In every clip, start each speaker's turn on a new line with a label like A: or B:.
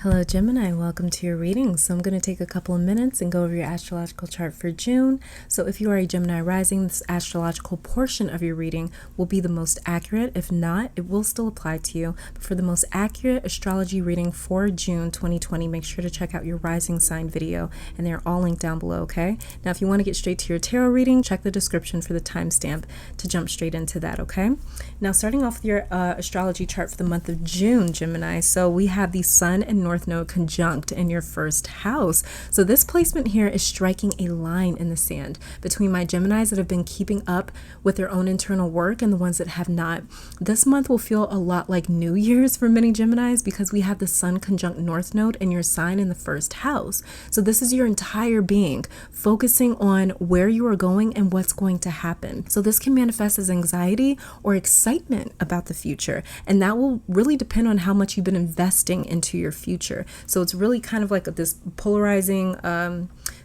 A: Hello Gemini, welcome to your reading. So I'm going to take a couple of minutes and go over your astrological chart for June. So if you are a Gemini rising, this astrological portion of your reading will be the most accurate. If not, it will still apply to you. But for the most accurate astrology reading for June 2020, make sure to check out your rising sign video, and they're all linked down below, okay? Now if you want to get straight to your tarot reading, check the description for the timestamp to jump straight into that, okay? Now starting off with your astrology chart for the month of June, Gemini. So we have the Sun and North Node conjunct in your first house. So this placement here is striking a line in the sand between my Geminis that have been keeping up with their own internal work and the ones that have not. This month will feel a lot like New Year's for many Geminis because we have the Sun conjunct North Node in your sign in the first house. So this is your entire being focusing on where you are going and what's going to happen. So this can manifest as anxiety or excitement about the future, and that will really depend on how much you've been investing into your future. So it's really kind of like this polarizing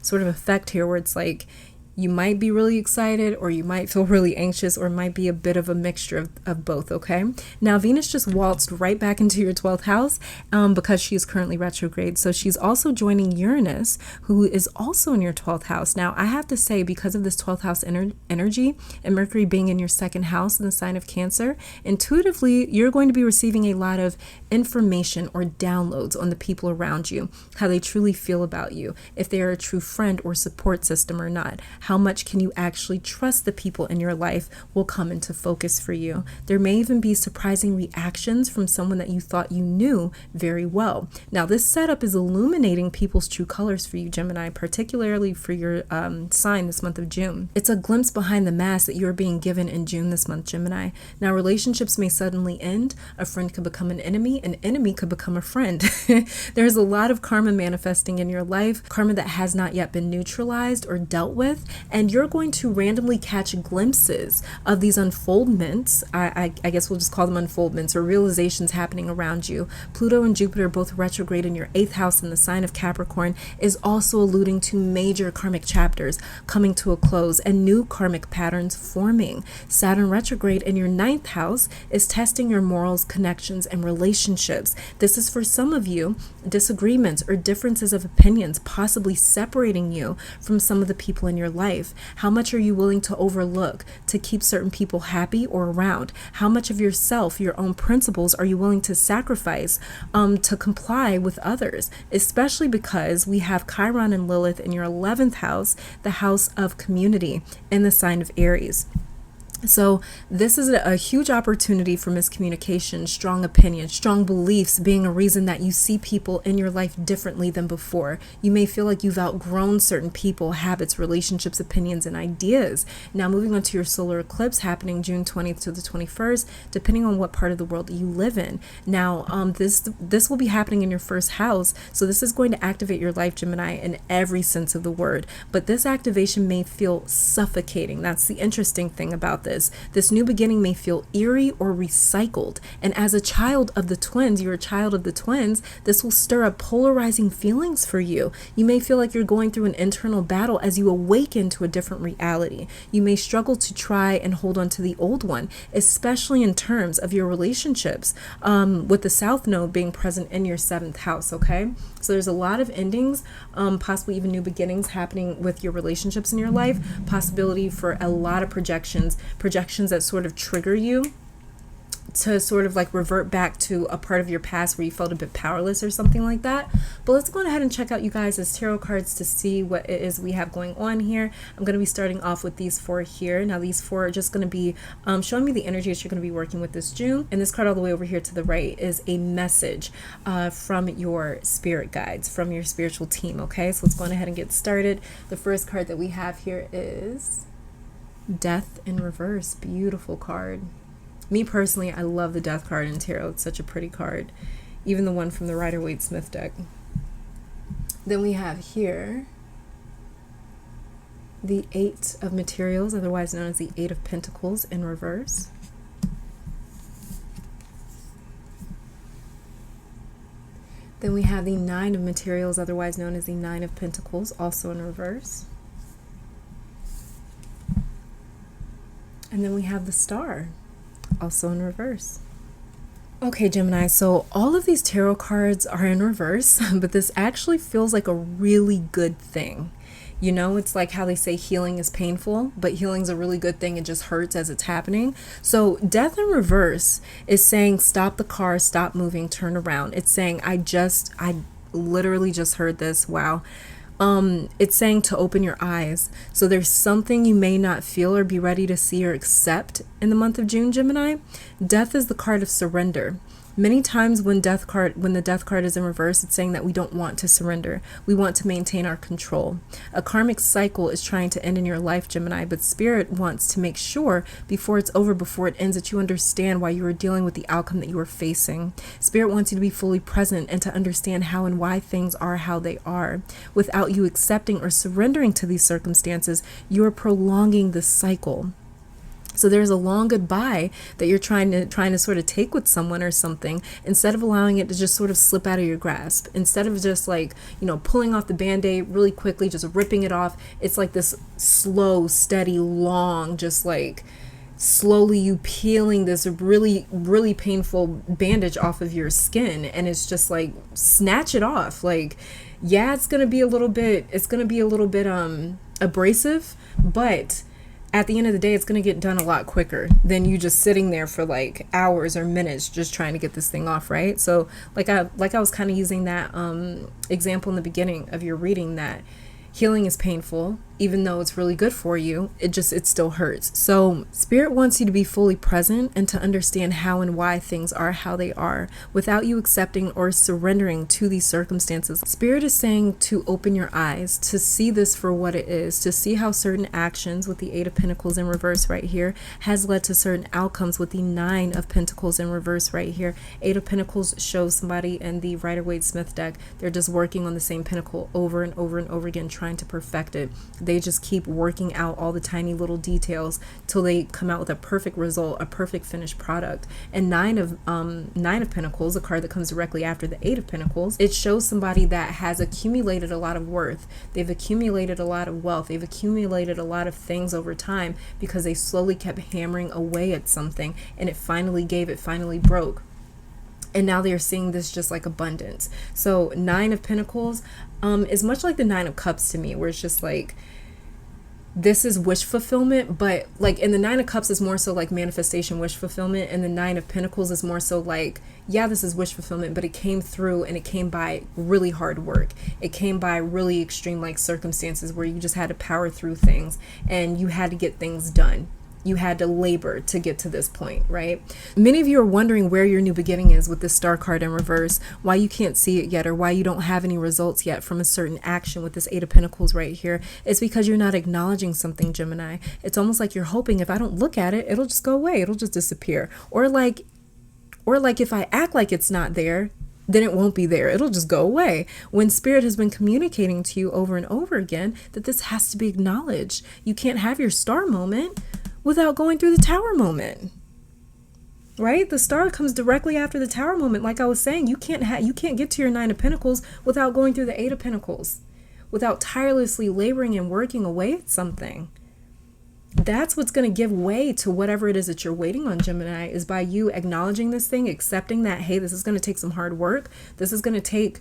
A: sort of effect here where it's like you might be really excited or you might feel really anxious, or it might be a bit of a mixture of both, okay? Now, Venus just waltzed right back into your 12th house because she is currently retrograde. So she's also joining Uranus, who is also in your 12th house. Now, I have to say, because of this 12th house energy and Mercury being in your second house in the sign of Cancer, intuitively, you're going to be receiving a lot of information or downloads on the people around you, how they truly feel about you, if they are a true friend or support system or not. How much can you actually trust the people in your life will come into focus for you. There may even be surprising reactions from someone that you thought you knew very well. Now, this setup is illuminating people's true colors for you, Gemini, particularly for your sign this month of June. It's a glimpse behind the mask that you're being given in June this month, Gemini. Now, relationships may suddenly end. A friend could become an enemy could become a friend. There's a lot of karma manifesting in your life, karma that has not yet been neutralized or dealt with. And you're going to randomly catch glimpses of these unfoldments. I guess we'll just call them unfoldments or realizations happening around you. Pluto and Jupiter, both retrograde in your 8th house in the sign of Capricorn, is also alluding to major karmic chapters coming to a close and new karmic patterns forming. Saturn retrograde in your 9th house is testing your morals, connections, and relationships. This is for some of you, disagreements or differences of opinions, possibly separating you from some of the people in your life. How much are you willing to overlook to keep certain people happy or around? How much of yourself, your own principles, are you willing to sacrifice to comply with others? Especially because we have Chiron and Lilith in your 11th house, the house of community, in the sign of Aries. So this is a huge opportunity for miscommunication, strong opinions, strong beliefs being a reason that you see people in your life differently than before. You may feel like you've outgrown certain people, habits, relationships, opinions, and ideas. Now moving on to your solar eclipse happening June 20th to the 21st, depending on what part of the world you live in. Now this will be happening in your first house. So this is going to activate your life, Gemini, in every sense of the word. But this activation may feel suffocating. That's the interesting thing about this new beginning may feel eerie or recycled. And as a child of the twins, you're a child of the twins, this will stir up polarizing feelings for you. You may feel like you're going through an internal battle as you awaken to a different reality. You may struggle to try and hold on to the old one, especially in terms of your relationships, with the South Node being present in your 7th house, okay? So there's a lot of endings, possibly even new beginnings happening with your relationships in your life, possibility for a lot of projections that sort of trigger you to sort of like revert back to a part of your past where you felt a bit powerless or something like that. But let's go ahead and check out you guys as tarot cards to see what it is we have going on here. I'm going to be starting off with these 4 here. Now these 4 are just going to be showing me the energies you're going to be working with this June. And this card all the way over here to the right is a message from your spirit guides, from your spiritual team. Okay, so let's go ahead and get started. The first card that we have here is Death in Reverse. Beautiful card. Me personally, I love the Death card in tarot. It's such a pretty card. Even the one from the Rider-Waite-Smith deck. Then we have here the 8 of Materials, otherwise known as the 8 of Pentacles in reverse. Then we have the 9 of Materials, otherwise known as the 9 of Pentacles, also in reverse. And then we have the Star, also in reverse. Okay, Gemini, so all of these tarot cards are in reverse, but this actually feels like a really good thing. You know, it's like how they say healing is painful, but healing's a really good thing. It just hurts as it's happening. So, death in reverse is saying stop the car, stop moving, turn around. It's saying, I literally just heard this. Wow. It's saying to open your eyes. So there's something you may not feel or be ready to see or accept in the month of June, Gemini. Death is the card of surrender. Many times when the death card is in reverse, it's saying that we don't want to surrender. We want to maintain our control. A karmic cycle is trying to end in your life, Gemini, but Spirit wants to make sure before it's over, before it ends, that you understand why you are dealing with the outcome that you are facing. Spirit wants you to be fully present and to understand how and why things are how they are. Without you accepting or surrendering to these circumstances, you are prolonging the cycle. So there's a long goodbye that you're trying to sort of take with someone or something, instead of allowing it to just sort of slip out of your grasp. Instead of just like, pulling off the Band-Aid really quickly, just ripping it off. It's like this slow, steady, long, just like slowly you peeling this really, really painful bandage off of your skin. And it's just like, snatch it off. Like, yeah, it's going to be a little bit abrasive, but at the end of the day, it's going to get done a lot quicker than you just sitting there for like hours or minutes just trying to get this thing off, right? So like I was kind of using that example in the beginning of your reading, that healing is painful. Even though it's really good for you, it still hurts. So Spirit wants you to be fully present and to understand how and why things are how they are, without you accepting or surrendering to these circumstances. Spirit is saying to open your eyes, to see this for what it is, to see how certain actions with the 8 of Pentacles in reverse right here has led to certain outcomes with the 9 of Pentacles in reverse right here. 8 of Pentacles shows somebody in the Rider-Waite-Smith deck. They're just working on the same pentacle over and over and over again, trying to perfect it. They just keep working out all the tiny little details till they come out with a perfect result, a perfect finished product. And 9 of Pentacles, a card that comes directly after the 8 of Pentacles, it shows somebody that has accumulated a lot of worth. They've accumulated a lot of wealth. They've accumulated a lot of things over time because they slowly kept hammering away at something, and it finally broke. And now they're seeing this just like abundance. So 9 of Pentacles is much like the 9 of Cups to me, where it's just like, this is wish fulfillment, but like in the 9 of Cups is more so like manifestation, wish fulfillment, and the 9 of Pentacles is more so like, yeah, this is wish fulfillment, but it came through and it came by really hard work. It came by really extreme like circumstances where you just had to power through things and you had to get things done. You had to labor to get to this point, right? Many of you are wondering where your new beginning is with this Star card in reverse, why you can't see it yet, or why you don't have any results yet from a certain action with this 8 of Pentacles right here. It's because you're not acknowledging something, Gemini. It's almost like you're hoping if I don't look at it, it'll just go away. It'll just disappear. Or like if I act like it's not there, then it won't be there. It'll just go away. When Spirit has been communicating to you over and over again that this has to be acknowledged. You can't have your star moment without going through the Tower moment, right? The Star comes directly after the Tower moment. Like I was saying, you can't get to your 9 of Pentacles without going through the 8 of Pentacles, without tirelessly laboring and working away at something. That's what's going to give way to whatever it is that you're waiting on, Gemini, is by you acknowledging this thing, accepting that, hey, this is going to take some hard work. This is going to take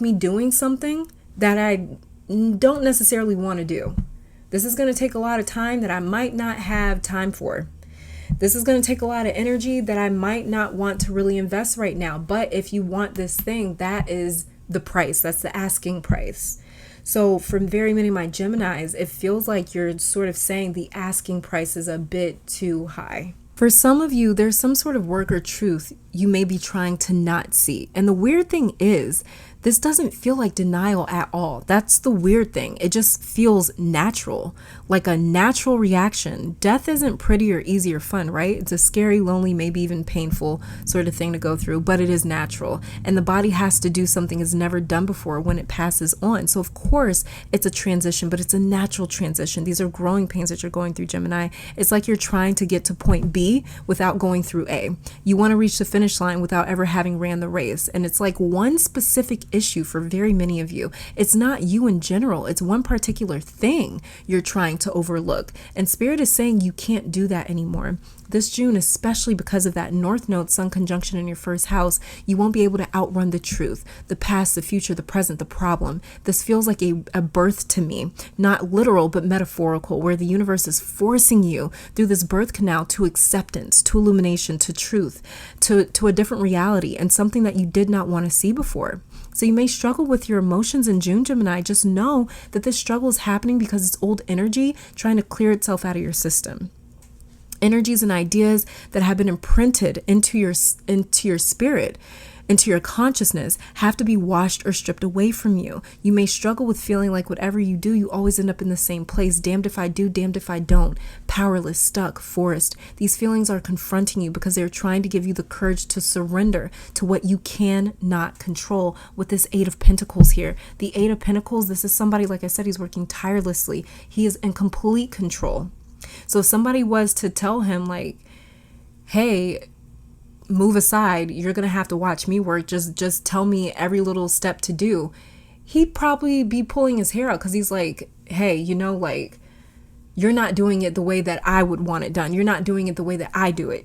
A: me doing something that I don't necessarily want to do. This is going to take a lot of time that I might not have time for. This is going to take a lot of energy that I might not want to really invest right now. But if you want this thing, that is the price. That's the asking price. So for very many of my Geminis, it feels like you're sort of saying the asking price is a bit too high. For some of you, there's some sort of work or truth you may be trying to not see. And the weird thing is, this doesn't feel like denial at all. That's the weird thing. It just feels natural, like a natural reaction. Death isn't pretty or easy or fun, right? It's a scary, lonely, maybe even painful sort of thing to go through, but it is natural. And the body has to do something it's never done before when it passes on. So of course, it's a transition, but it's a natural transition. These are growing pains that you're going through, Gemini. It's like you're trying to get to point B without going through A. You want to reach the finish finish line without ever having ran the race. And it's like one specific issue for very many of you. It's not you in general. It's one particular thing you're trying to overlook. And Spirit is saying you can't do that anymore. This June, especially because of that North Node Sun conjunction in your first house, you won't be able to outrun the truth, the past, the future, the present, the problem. This feels like a birth to me, not literal, but metaphorical, where the universe is forcing you through this birth canal to acceptance, to illumination, to truth, to a different reality and something that you did not want to see before. So you may struggle with your emotions in June, Gemini. Just know that this struggle is happening because it's old energy trying to clear itself out of your system. Energies and ideas that have been imprinted into your spirit, into your consciousness, have to be washed or stripped away from you. You may struggle with feeling like whatever you do, you always end up in the same place. Damned if I do, damned if I don't. Powerless, stuck, forced. These feelings are confronting you because they're trying to give you the courage to surrender to what you cannot control with this Eight of Pentacles here. The Eight of Pentacles, this is somebody, like I said, he's working tirelessly. He is in complete control. So if somebody was to tell him like, hey, move aside, you're going to have to watch me work. Just tell me every little step to do. He'd probably be pulling his hair out because he's like, hey, like you're not doing it the way that I would want it done. You're not doing it the way that I do it,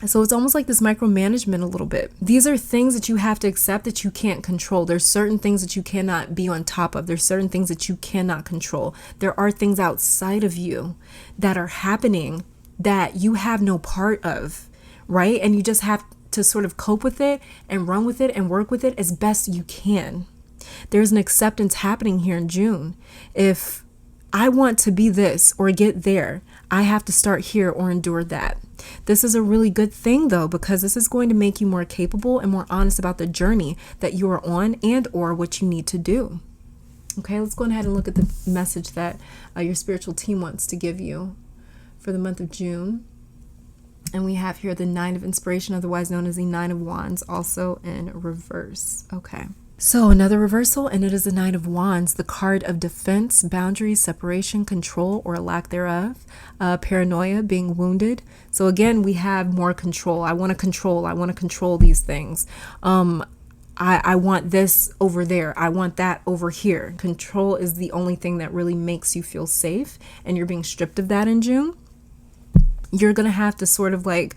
A: So it's almost like this micromanagement a little bit. These are things that you have to accept that you can't control. There's certain things that you cannot be on top of. There's certain things that you cannot control. There are things outside of you that are happening that you have no part of, right? And you just have to sort of cope with it and run with it and work with it as best you can. There's an acceptance happening here in June. If I want to be this or get there, I have to start here or endure that. This is a really good thing though, because this is going to make you more capable and more honest about the journey that you are on and or what you need to do. Okay, let's go ahead and look at the message that your spiritual team wants to give you for the month of June. And we have here the Nine of Inspiration, otherwise known as the Nine of Wands, also in reverse. Okay. So another reversal, and it is the Nine of Wands, the card of defense, boundaries, separation, control, or lack thereof, paranoia, being wounded. So again, we have more control. I want to control these things. I want this over there. I want that over here. Control is the only thing that really makes you feel safe, and you're being stripped of that in June. You're going to have to sort of like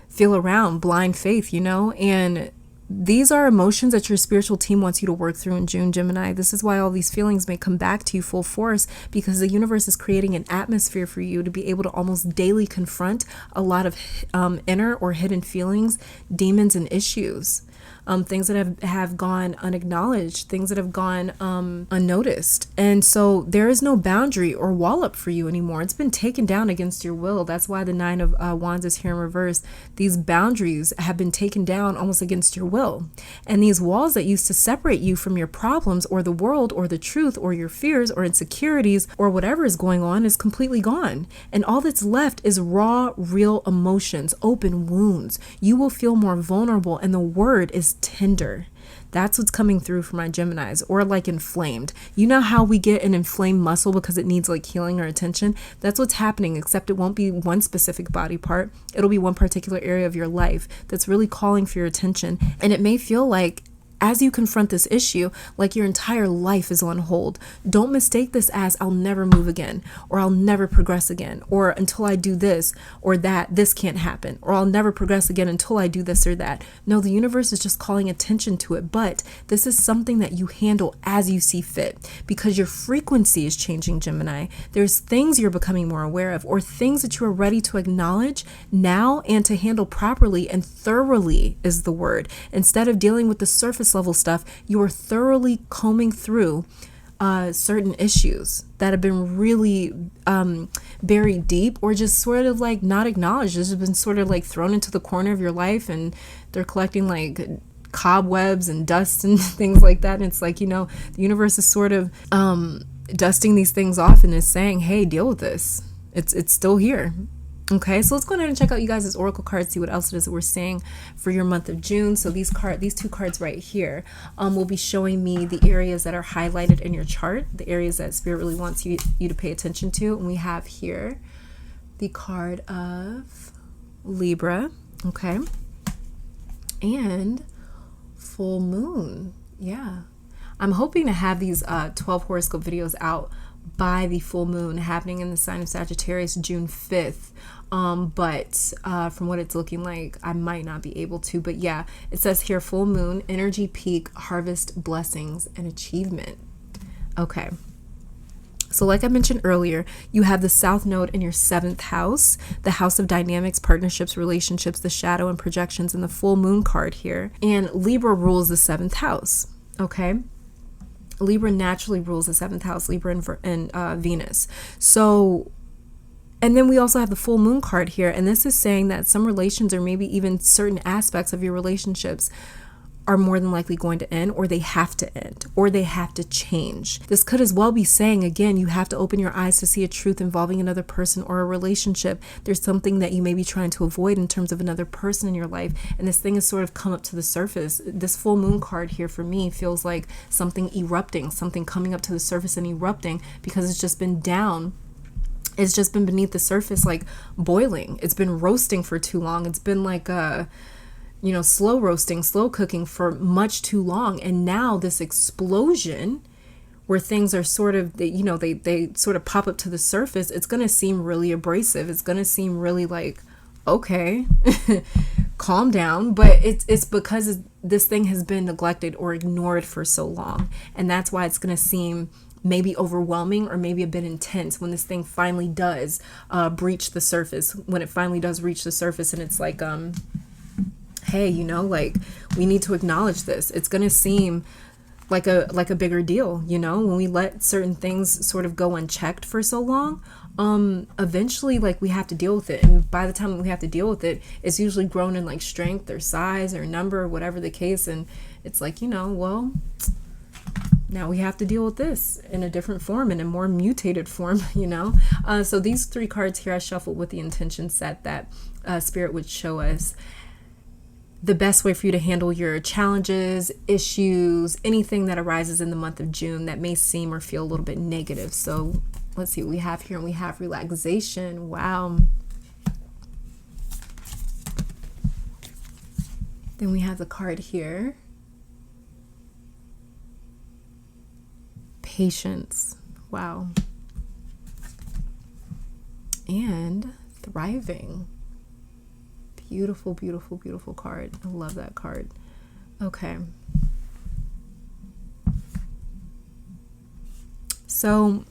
A: feel around blind faith, and these are emotions that your spiritual team wants you to work through in June, Gemini. This is why all these feelings may come back to you full force, because the universe is creating an atmosphere for you to be able to almost daily confront a lot of inner or hidden feelings, demons, and issues. Things that have gone unacknowledged, things that have gone unnoticed. And so there is no boundary or wall up for you anymore. It's been taken down against your will. That's why the Nine of Wands is here in reverse. These boundaries have been taken down almost against your will. And these walls that used to separate you from your problems or the world or the truth or your fears or insecurities or whatever is going on is completely gone. And all that's left is raw, real emotions, open wounds. You will feel more vulnerable, and the word is tender. That's what's coming through for my Geminis, or like inflamed. You know how we get an inflamed muscle because it needs like healing or attention? That's what's happening, except it won't be one specific body part. It'll be one particular area of your life that's really calling for your attention. And it may feel like, as you confront this issue, like your entire life is on hold. Don't mistake this as I'll never move again, or I'll never progress again, or until I do this or that, this can't happen, or I'll never progress again until I do this or that. No, the universe is just calling attention to it, but this is something that you handle as you see fit, because your frequency is changing, Gemini. There's things you're becoming more aware of, or things that you are ready to acknowledge now and to handle properly and thoroughly is the word. Instead of dealing with the surface level stuff, you are thoroughly combing through certain issues that have been really buried deep, or just sort of like not acknowledged. This has been sort of like thrown into the corner of your life, and they're collecting like cobwebs and dust and things like that. And it's like, the universe is sort of dusting these things off and is saying, hey, deal with this. It's still here. Okay, so let's go ahead and check out you guys' oracle cards, see what else it is that we're seeing for your month of June. So these two cards right here will be showing me the areas that are highlighted in your chart, the areas that Spirit really wants you to pay attention to. And we have here the card of Libra. Okay, and full moon. Yeah. I'm hoping to have these 12 horoscope videos out by the full moon happening in the sign of Sagittarius June 5th. But from what it's looking like, I might not be able to. But yeah, it says here, full moon, energy peak, harvest, blessings, and achievement. Okay. So like I mentioned earlier, you have the South Node in your 7th house, the house of dynamics, partnerships, relationships, the shadow and projections, and the full moon card here. And Libra rules the 7th house, okay? Libra naturally rules the 7th house, Libra and Venus. So, and then we also have the full moon card here. And this is saying that some relations, or maybe even certain aspects of your relationships, are more than likely going to end, or they have to end, or they have to change. This could as well be saying, again, you have to open your eyes to see a truth involving another person or a relationship. There's something that you may be trying to avoid in terms of another person in your life, and this thing has sort of come up to the surface. This full moon card here for me feels like something erupting, something coming up to the surface and erupting, because it's just been down. It's just been beneath the surface, like boiling. It's been roasting for too long. It's been like slow roasting, slow cooking for much too long. And now this explosion where things are sort of, they sort of pop up to the surface, it's going to seem really abrasive. It's going to seem really like, okay, calm down. But it's because this thing has been neglected or ignored for so long. And that's why it's going to seem maybe overwhelming or maybe a bit intense when this thing finally does breach the surface, when it finally does reach the surface. And it's like, hey, we need to acknowledge this. It's going to seem like a bigger deal, when we let certain things sort of go unchecked for so long. Eventually, we have to deal with it. And by the time we have to deal with it, it's usually grown in strength or size or number, whatever the case. And it's like, well, now we have to deal with this in a different form, in a more mutated form, So these 3 cards here I shuffled with the intention set that Spirit would show us the best way for you to handle your challenges, issues, anything that arises in the month of June that may seem or feel a little bit negative. So let's see what we have here. And we have relaxation. Wow. Then we have the card here. Patience. Wow. And thriving. Beautiful, beautiful, beautiful card. I love that card. Okay. So,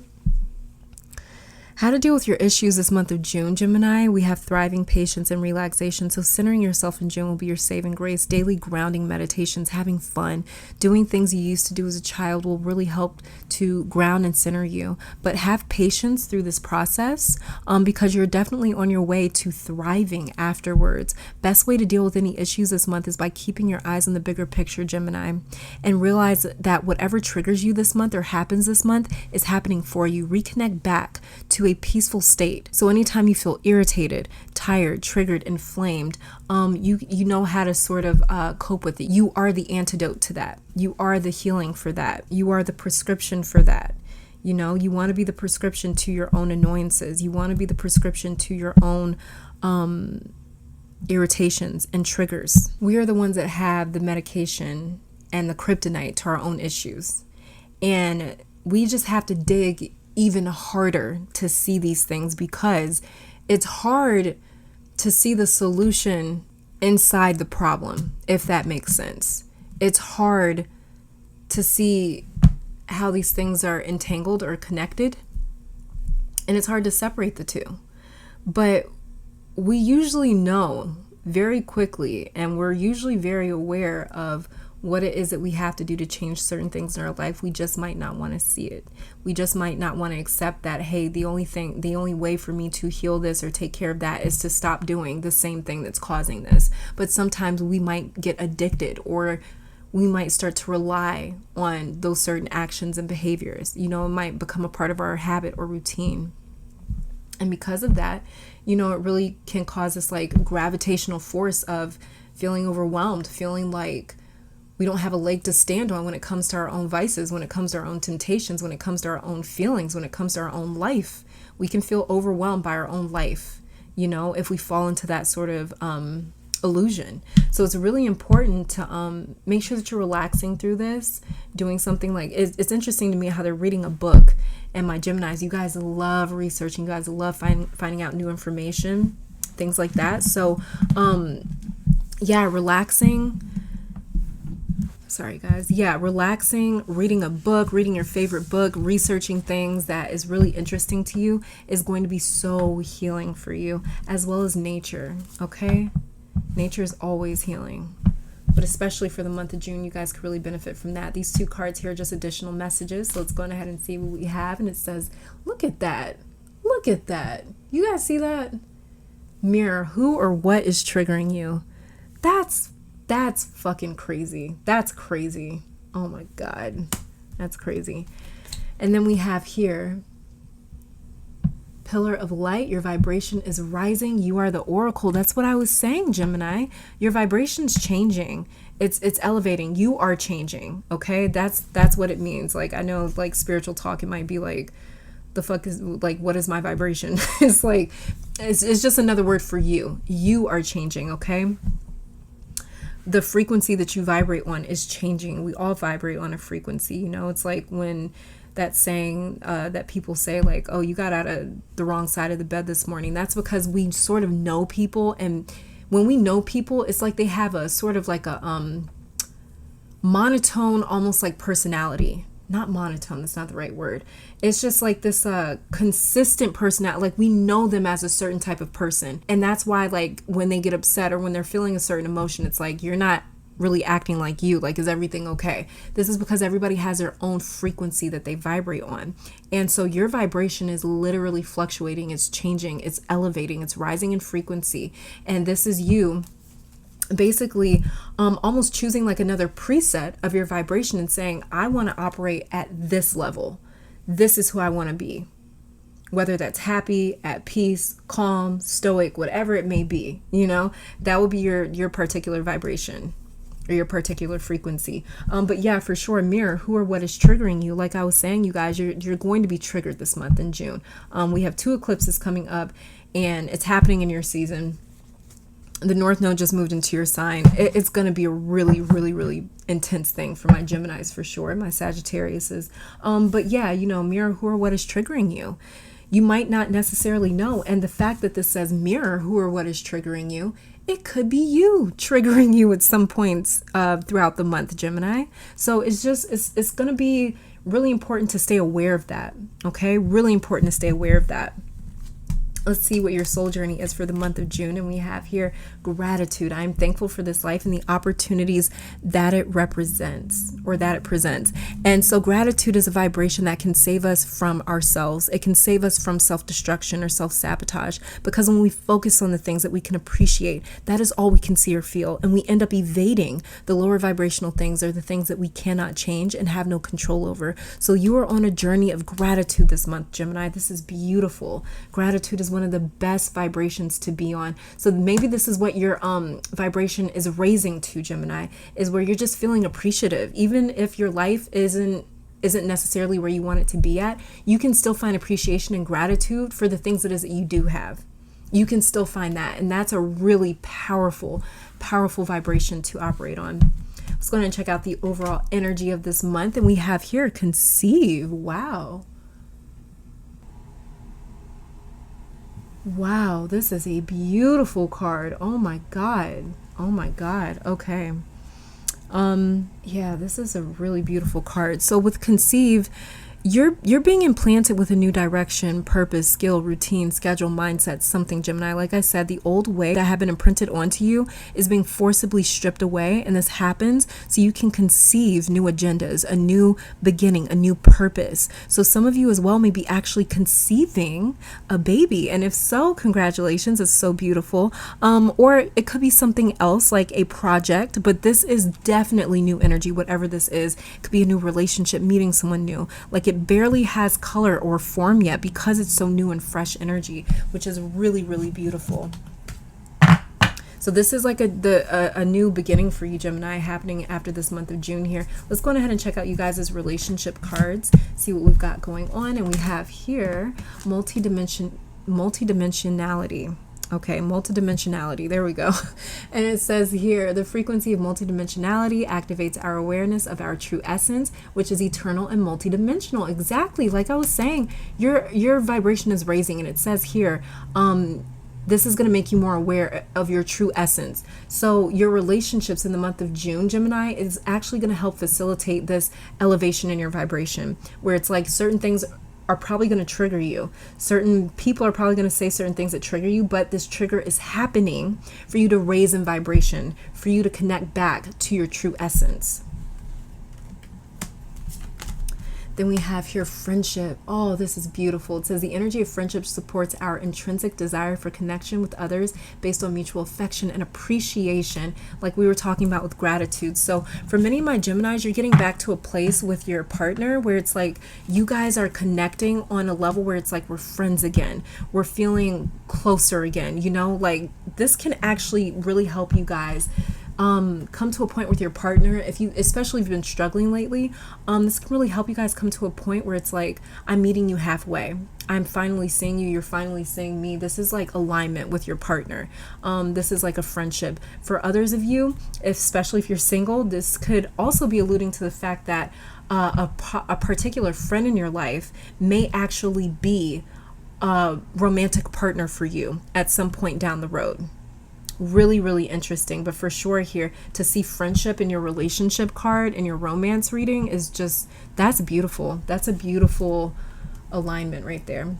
A: how to deal with your issues this month of June, Gemini. We have thriving, patience, and relaxation. So centering yourself in June will be your saving grace. Daily grounding meditations, having fun, doing things you used to do as a child will really help to ground and center you. But have patience through this process because you're definitely on your way to thriving afterwards. Best way to deal with any issues this month is by keeping your eyes on the bigger picture, Gemini, and realize that whatever triggers you this month or happens this month is happening for you. Reconnect back to a peaceful state. So anytime you feel irritated, tired, triggered, inflamed, you know how to sort of cope with it. You are the antidote to that. You are the healing for that. You are the prescription for that. You want to be the prescription to your own annoyances. You want to be the prescription to your own irritations and triggers. We are the ones that have the medication and the kryptonite to our own issues. And we just have to dig even harder to see these things, because it's hard to see the solution inside the problem, if that makes sense. It's hard to see how these things are entangled or connected, and it's hard to separate the two. But we usually know very quickly, and we're usually very aware of what it is that we have to do to change certain things in our life. We just might not want to see it. We just might not want to accept that, hey, the only way for me to heal this or take care of that is to stop doing the same thing that's causing this. But sometimes we might get addicted, or we might start to rely on those certain actions and behaviors. It might become a part of our habit or routine. And because of that, it really can cause this gravitational force of feeling overwhelmed, feeling like we don't have a leg to stand on when it comes to our own vices, when it comes to our own temptations, when it comes to our own feelings, when it comes to our own life. We can feel overwhelmed by our own life, if we fall into that sort of illusion. So it's really important to make sure that you're relaxing through this, doing something like, it's interesting to me how they're reading a book. And my Geminis, you guys love researching, you guys love finding out new information, things like that. So yeah, relaxing. Sorry guys. Yeah, relaxing, reading a book, reading your favorite book, researching things that is really interesting to you is going to be so healing for you, as well as nature. Okay, nature is always healing, but especially for the month of June, you guys could really benefit from that. These two cards here are just additional messages, so let's go ahead and see what we have. And it says, look at that, look at that. You guys see that? Mirror, who or what is triggering you? That's fucking crazy. That's crazy. Oh my God. That's crazy. And then we have here, pillar of light. Your vibration is rising. You are the oracle. That's what I was saying, Gemini. Your vibration's changing. It's elevating. You are changing. Okay. That's what it means. Like, I know like spiritual talk, it might be like, the fuck is like, what is my vibration? It's like, it's just another word for you. You are changing. Okay. The frequency that you vibrate on is changing. We all vibrate on a frequency. You know, it's like when that saying that people say like, oh, you got out of the wrong side of the bed this morning. That's because we sort of know people. And when we know people, it's like they have a sort of like a monotone, almost like personality. Not monotone, that's not the right word. It's just like this consistent personality. Like we know them as a certain type of person. And that's why like when they get upset or when they're feeling a certain emotion, it's like you're not really acting like you. Like, is everything okay? This is because everybody has their own frequency that they vibrate on. And so your vibration is literally fluctuating. It's changing. It's elevating. It's rising in frequency. And this is you basically almost choosing like another preset of your vibration and saying, I want to operate at this level. This is who I want to be. Whether that's happy, at peace, calm, stoic, whatever it may be, you know, that will be your particular vibration or your particular frequency. But yeah, for sure, mirror, who or what is triggering you. Like I was saying, you guys, you're going to be triggered this month in June. We have 2 eclipses coming up and it's happening in your season. The North Node just moved into your sign. It's going to be a really, really, really intense thing for my Geminis for sure. My Sagittariuses. But yeah, you know, mirror, who or what is triggering you. You might not necessarily know. And the fact that this says mirror, who or what is triggering you, it could be you triggering you at some points throughout the month, Gemini. So it's just, it's going to be really important to stay aware of that. Okay. Really important to stay aware of that. Let's see what your soul journey is for the month of June. And we have here gratitude. I'm thankful for this life and the opportunities that it represents or that it presents. And so gratitude is a vibration that can save us from ourselves. It can save us from self-destruction or self-sabotage, because when we focus on the things that we can appreciate, that is all we can see or feel. And we end up evading the lower vibrational things or the things that we cannot change and have no control over. So you are on a journey of gratitude this month, Gemini. This is beautiful. Gratitude is one of the best vibrations to be on. So maybe this is what your vibration is raising to, Gemini, is where you're just feeling appreciative. Even if your life isn't necessarily where you want it to be at, you can still find appreciation and gratitude for the things it is that you do have. You can still find that. And that's a really powerful, powerful vibration to operate on. Let's go ahead and check out the overall energy of this month. And we have here conceive. Wow. Wow, this is a beautiful card. Oh my God. Oh my God. Okay. Yeah, this is a really beautiful card. So with conceive, you're being implanted with a new direction, purpose, skill, routine, schedule, mindset, something, Gemini. Like I said, the old way that had been imprinted onto you is being forcibly stripped away. And this happens so you can conceive new agendas, a new beginning, a new purpose. So some of you as well may be actually conceiving a baby. And if so, congratulations, it's so beautiful. Or it could be something else like a project, but this is definitely new energy, whatever this is. It could be a new relationship, meeting someone new. Like it barely has color or form yet because it's so new and fresh energy, which is really, really beautiful. So this is like a new beginning for you, Gemini, happening after this month of June here. Let's go ahead and check out you guys' relationship cards, see what we've got going on. And we have here multidimensionality. Okay, multidimensionality. There we go. And it says here, the frequency of multidimensionality activates our awareness of our true essence, which is eternal and multidimensional. Exactly. Like I was saying, your vibration is raising, and it says here, this is going to make you more aware of your true essence. So your relationships in the month of June, Gemini, is actually going to help facilitate this elevation in your vibration, where it's like certain things are probably going to trigger you. Certain people are probably going to say certain things that trigger you, but this trigger is happening for you to raise in vibration, for you to connect back to your true essence. Then we have here friendship. Oh, this is beautiful. It says the energy of friendship supports our intrinsic desire for connection with others based on mutual affection and appreciation, like we were talking about with gratitude. So for many of my Geminis, you're getting back to a place with your partner where it's like you guys are connecting on a level where it's like we're friends again. We're feeling closer again. You know, like this can actually really help you guys come to a point with your partner. Especially if you've been struggling lately, this can really help you guys come to a point where it's like, I'm meeting you halfway. I'm finally seeing you. You're finally seeing me. This is like alignment with your partner. This is like a friendship. For others of you, especially if you're single, this could also be alluding to the fact that a particular friend in your life may actually be a romantic partner for you at some point down the road. Really, really interesting. But for sure here, to see friendship in your relationship card in your romance reading is just, that's beautiful. That's a beautiful alignment right there.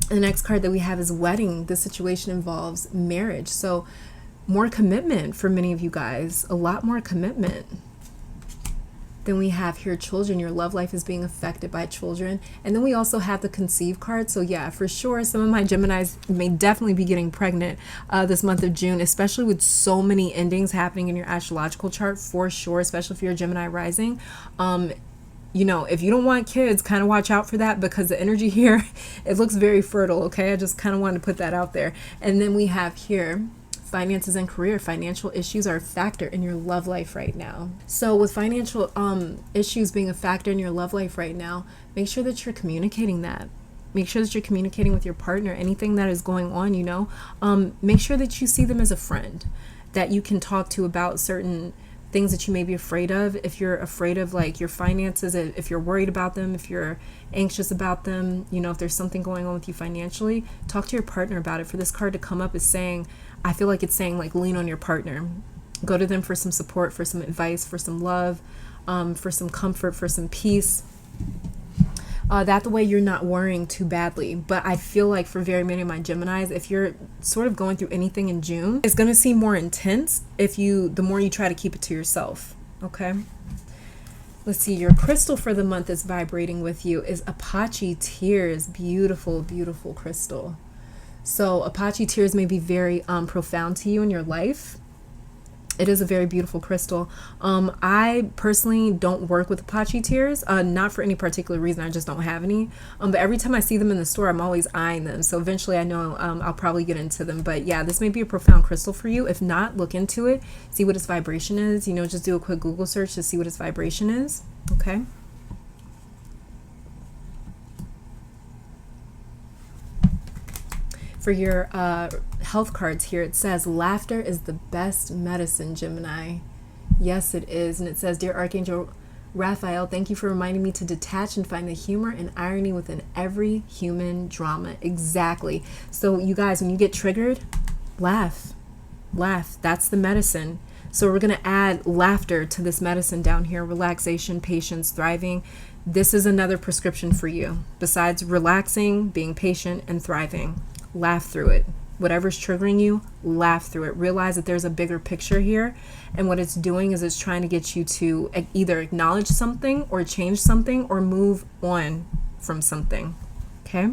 A: The next card that we have is wedding. This situation involves marriage. So more commitment for many of you guys, a lot more commitment. Then we have here children. Your love life is being affected by children. And then we also have the conceive card. So yeah, for sure, some of my Geminis may definitely be getting pregnant this month of June, especially with so many endings happening in your astrological chart, for sure, especially if you're a Gemini rising. You know, if you don't want kids, kind of watch out for that, because the energy here, it looks very fertile, okay? I just kind of wanted to put that out there. And then we have here finances and career. Financial issues are a factor in your love life right now. So with financial issues being a factor in your love life right now, make sure that you're communicating that. Make sure that you're communicating with your partner anything that is going on, you know. Make sure that you see them as a friend that you can talk to about certain things that you may be afraid of. If you're afraid of like your finances, if you're worried about them, if you're anxious about them, you know, if there's something going on with you financially, talk to your partner about it. For this card to come up is saying, I feel like it's saying like lean on your partner. Go to them for some support, for some advice, for some love, for some comfort, for some peace. That the way you're not worrying too badly. But I feel like for very many of my Geminis, if you're sort of going through anything in June, it's going to seem more intense the more you try to keep it to yourself. Okay. Let's see. Your crystal for the month that's vibrating with you is Apache Tears. Beautiful, beautiful crystal. So Apache Tears may be very profound to you in your life. It is a very beautiful crystal. I personally don't work with Apache Tears, not for any particular reason. I just don't have any. But every time I see them in the store, I'm always eyeing them. So eventually I know I'll probably get into them. But yeah, this may be a profound crystal for you. If not, look into it. See what its vibration is. You know, just do a quick Google search to see what its vibration is. Okay. For your health cards here, it says laughter is the best medicine, Gemini. Yes, it is. And it says, Dear Archangel Raphael, thank you for reminding me to detach and find the humor and irony within every human drama. Exactly. So you guys, when you get triggered, laugh. Laugh. That's the medicine. So we're going to add laughter to this medicine down here. Relaxation, patience, thriving. This is another prescription for you. Besides relaxing, being patient, and thriving. Laugh through it. Whatever's triggering you, laugh through it. Realize that there's a bigger picture here, and what it's doing is it's trying to get you to either acknowledge something or change something or move on from something. Okay?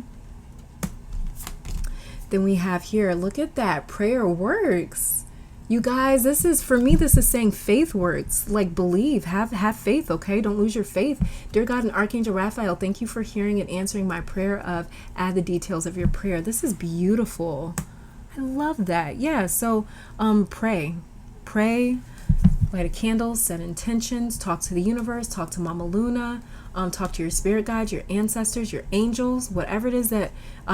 A: Then we have here, look at that, prayer works. You guys, this is, for me, this is saying faith works. Like, believe, have faith, okay? Don't lose your faith. Dear God and Archangel Raphael, thank you for hearing and answering my prayer of add the details of your prayer. This is beautiful. I love that. Yeah, so pray. light a candle, set intentions, talk to the universe, talk to Mama Luna, talk to your spirit guides, your ancestors, your angels, whatever it is that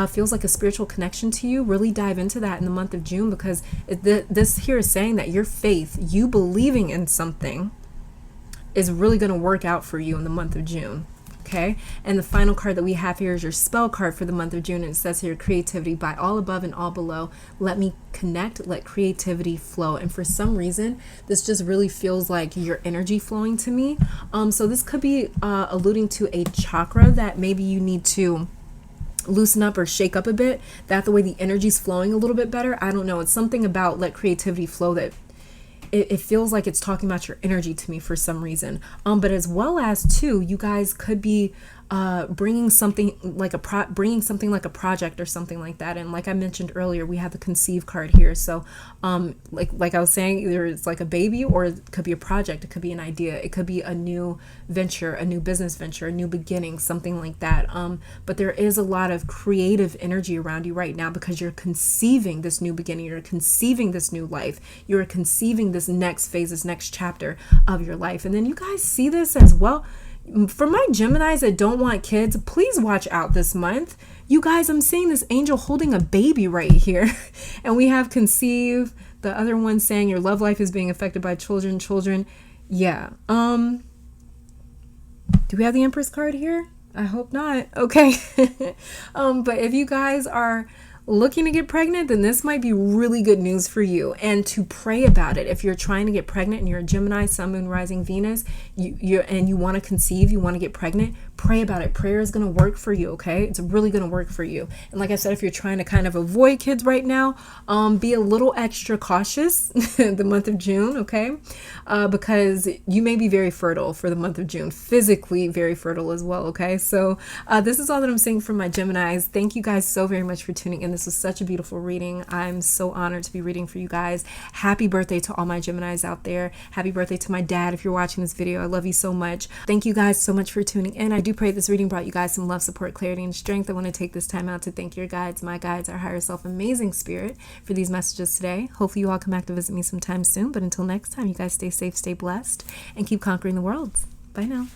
A: feels like a spiritual connection to you. Really dive into that in the month of June, because this here is saying that your faith, you believing in something, is really going to work out for you in the month of June. Okay, and the final card that we have here is your spell card for the month of June, and it says here, creativity. By all above and all below, let me connect, let creativity flow. And for some reason, this just really feels like your energy flowing to me. So this could be alluding to a chakra that maybe you need to loosen up or shake up a bit, that the way the energy's flowing a little bit better. I don't know, it's something about let creativity flow that it feels like it's talking about your energy to me for some reason. But as well as too, you guys could be bringing something like a project or something like that. And like I mentioned earlier, we have the conceive card here. So like I was saying, either it's like a baby, or it could be a project, it could be an idea, it could be a new venture, a new business venture, a new beginning, something like that. But there is a lot of creative energy around you right now, because you're conceiving this new beginning, you're conceiving this new life, you're conceiving this next phase, this next chapter of your life. And then you guys see this as well. For my Geminis that don't want kids, please watch out this month. You guys, I'm seeing this angel holding a baby right here. And we have conceive, the other one saying your love life is being affected by children. Yeah. Do we have the Empress card here? I hope not. Okay. But if you guys are looking to get pregnant, then this might be really good news for you, and to pray about it. If you're trying to get pregnant and you're a Gemini, Sun, Moon, Rising, Venus, you want to conceive, you want to get pregnant, pray about it. Prayer is going to work for you, okay? It's really going to work for you. And like I said, if you're trying to kind of avoid kids right now, be a little extra cautious the month of June, okay? Because you may be very fertile for the month of June, physically very fertile as well, okay? So this is all that I'm saying for my Geminis. Thank you guys so very much for tuning in. This was such a beautiful reading. I'm so honored to be reading for you guys. Happy birthday to all my Geminis out there. Happy birthday to my dad if you're watching this video. I love you so much. Thank you guys so much for tuning in. I do pray this reading brought you guys some love, support, clarity, and strength. I want to take this time out to thank your guides, my guides, our higher self, amazing spirit, for these messages today. Hopefully you all come back to visit me sometime soon. But until next time, you guys stay safe, stay blessed, and keep conquering the world. Bye now.